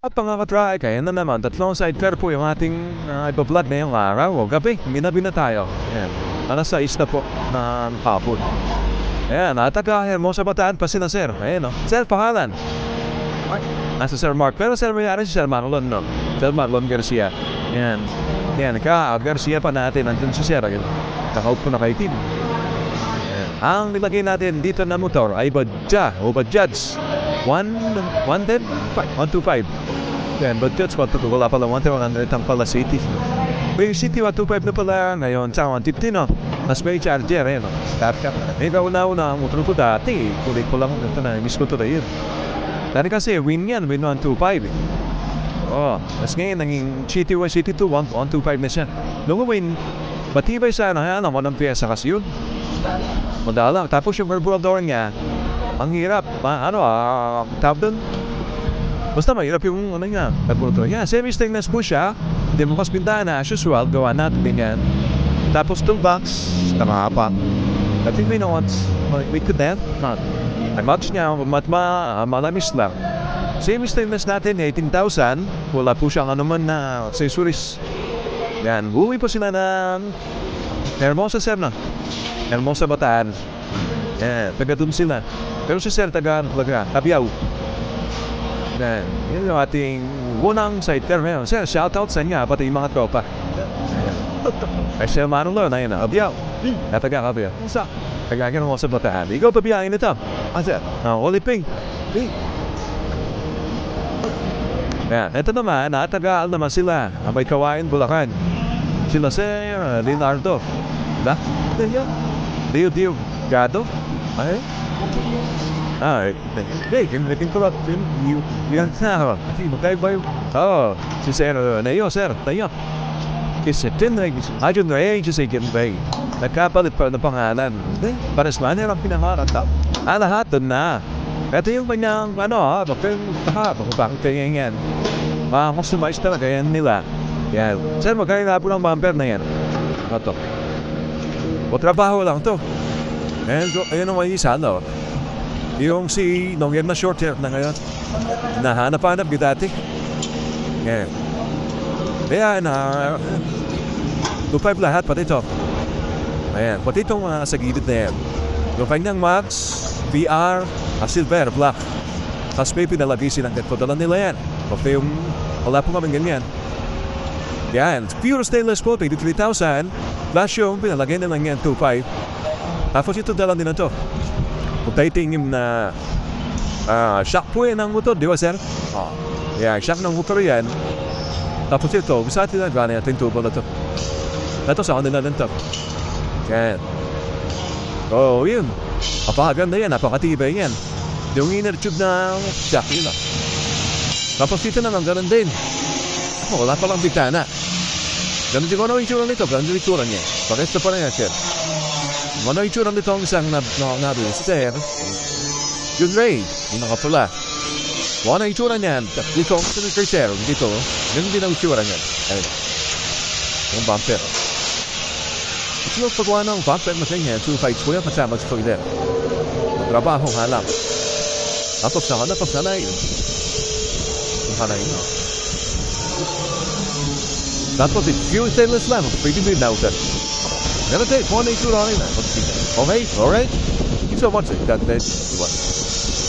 At mga ka-try, kaya na naman, tatlong sidecar po yung ating ipa-vlog ngayong araw o gabi. Minabi na tayo. Ayan. Alas 6 na po na hapon. Ayan, taga Hermosa Bataan pa sila, sir. Ayan, no? Sir, pangalan? Mark. Nasa Sir Mark. Pero sir, mayroon si Sir Marlon, no? Sir Marlon Garcia. Ayan. Ayan, Garcia pa natin. Nandun si Sir. Kakaup ko na kay Tim. Ayan. Ang nilagay natin dito na motor ay Badja o Badjads. 110? 125. Yan, but that's what wala pala 100 ang pala city. May city 125 na pala ngayon sa 150, no? Mas may charger, no? Start ka. May kauna-una ang motor ko dati. Kulit ko lang ito na, miss ko ito na yun. Dati kasi win yan, win 125. Oh, mas ngayon naging city 1, city 2, 125 na siya. Nung win, matibay sana, yan ang walang piyesa kasi yun. Madalang. Tapos yung carburetor niya, ang hirap, tawag doon. Basta mahirap yung ano nga, carburetor. Yeah, semi-stainless po siya. Hindi mo kas bintana, as usual, gawa natin ganyan. Tapos toolbox, tama pa. I think we know we could have. Ang match niya, malamis lang. Semi-stainless natin, 18,000. Wala po siyang anuman na accessories. Yan, buwi po sila ng Hermosa, sir, na. Hermosa Bataan. Yan, taga dun sila. Pero si Sir taga Tabiao. Yan, yun yung ating unang sidecar ngayon. Sir, shoutout sa inyo, pati yung mga tropa. Ay Sir Manolo na yun, Tabiao. Taga Tabiao. Sa? Taga mo sa Bataan. Ikaw pabiyahin ito. Sir? Oliping. Yan, ito naman, taga naman sila. May Kawain, Bulacan. Sila Sir Leonardo. Diba? Dio Gado. Ay? Naging tulad yan sa magkaiba yung si Sir Neo, Sir Neo kasi ayun na just say bay nagkapalit pa ng pangalan para sa manera ang pinangarap lahat doon na ito yung kanyang bakit kaya yan customize talaga yan nila yan. Sir, magkaya nga po ng bumper na yan ito o trabaho lang to. Ayun ang may isa, no? Yung si Nongyan na short hair na ngayon. Nahanap-hanap yung dati. Ngayon. Ayan, 2.5 lahat, pati ito. Ayan, pati itong sa gilid na yan. Yung kanyang Max, VR, silver, black. Tapos may pinalagay silang katpadalan nila yan. Kasi yung, wala po kami ganyan. Yan, pure stainless po, 23,000. Last yung pinalagay nilang yan, 2.5. Tapos ito dalang din na ito. Kung tayo tingin na shock po yan ang motor, di ba sir? Yeah, shock ng motor yan. Tapos ito, gusto natin na gano'n natin tubo na ito. Ito sa kanila lang ito. Yan. Oh, yun. Napakaganda yan, napakatibay yan. Yung inner tube ng shock yun lang. Tapos ito naman, gano'n din. Wala palang bintana. Ganun din ko ano yung itsura nito, ganun din yung itsura niya. Bakit ito pa na yan, sir? Ano yung itsura nito ang isang nabili? Sir, yung Ray, yung nakapula. Ano yung itsura niyan? Dito, kay sir, dito, ganun din ang itsura niyan. Ayun. Yung bumper. Ito yung paggawa ng bumper na kanya, 2.5 po yan, kasama sa toilet. Trabaho, halap. Tapos na hanap, pagsanay. Yung hanay mo. Tapos pure stainless lang, pwede din na sir. Never take one issue on it. Okay, alright. Thank you so much. That's what.